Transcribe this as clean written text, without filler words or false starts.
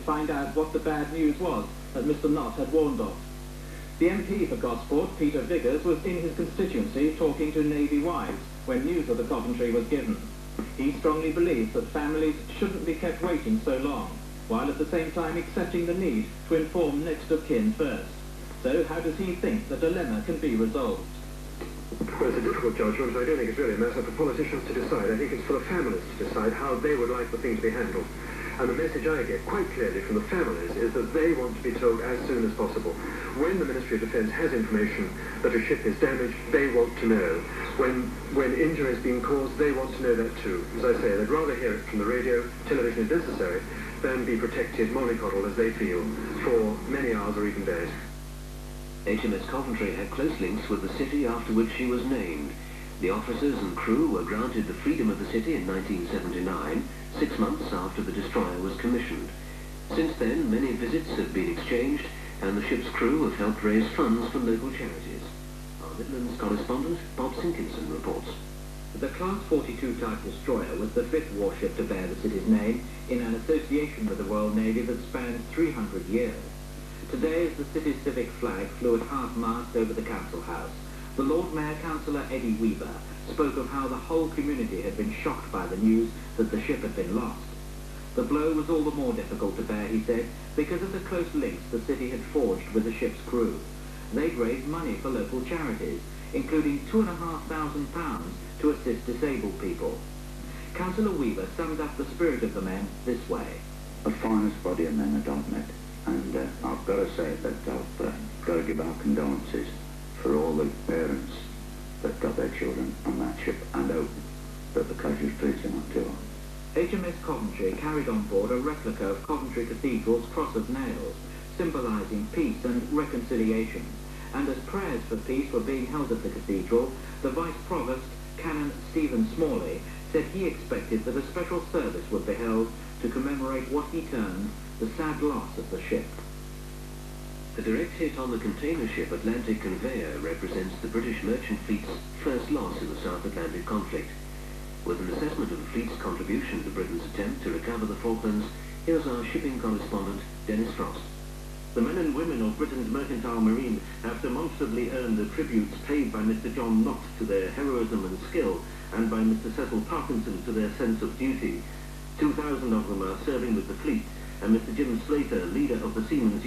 find out what the bad news was that Mr. Knott had warned of. The MP for Gosport, Peter Viggers, was in his constituency talking to Navy wives when news of the Coventry was given. He strongly believes that families shouldn't be kept waiting so long, while at the same time accepting the need to inform next of kin first. So how does he think the dilemma can be resolved? Well, it's a difficult judgment. I don't think it's really a matter for politicians to decide. I think it's for the families to decide how they would like the thing to be handled. And the message I get quite clearly from the families is that they want to be told as soon as possible. When the Ministry of Defence has information that a ship is damaged, they want to know. When injury has been caused, they want to know that too. As I say, they'd rather hear it from the radio, television if necessary, than be protected, mollycoddled as they feel, for many hours or even days. HMS Coventry had close links with the city after which she was named. The officers and crew were granted the freedom of the city in 1979, 6 months after the destroyer was commissioned. Since then, many visits have been exchanged, and the ship's crew have helped raise funds for local charities. Our Midlands correspondent, Bob Sinkinson, reports. The Class 42 type destroyer was the fifth warship to bear the city's name in an association with the Royal Navy that spanned 300 years. Today, as the city's civic flag flew at half-mast over the Council House, the Lord Mayor Councillor Eddie Weaver spoke of how the whole community had been shocked by the news that the ship had been lost. The blow was all the more difficult to bear, he said, because of the close links the city had forged with the ship's crew. They'd raised money for local charities, including £2,500 to assist disabled people. Councillor Weaver summed up the spirit of the men this way. The finest body of men that I've met, and I've got to say that I've got to give our condolences for all the parents that got their children on that ship, and hope that the casualties are not too high. HMS Coventry carried on board a replica of Coventry Cathedral's cross of nails, symbolising peace and reconciliation. And as prayers for peace were being held at the cathedral, the Vice Provost, Canon Stephen Smalley, said he expected that a special service would be held to commemorate what he termed the sad loss of the ship. The direct hit on the container ship Atlantic Conveyor represents the British merchant fleet's first loss in the South Atlantic conflict. With an assessment of the fleet's contribution to Britain's attempt to recover the Falklands, here's our shipping correspondent, Dennis Frost. The men and women of Britain's mercantile marine have demonstrably earned the tributes paid by Mr. John Knott to their heroism and skill, and by Mr. Cecil Parkinson to their sense of duty. 2,000 of them are serving with the fleet, and Mr. Jim Slater, leader of the Seamen's Union,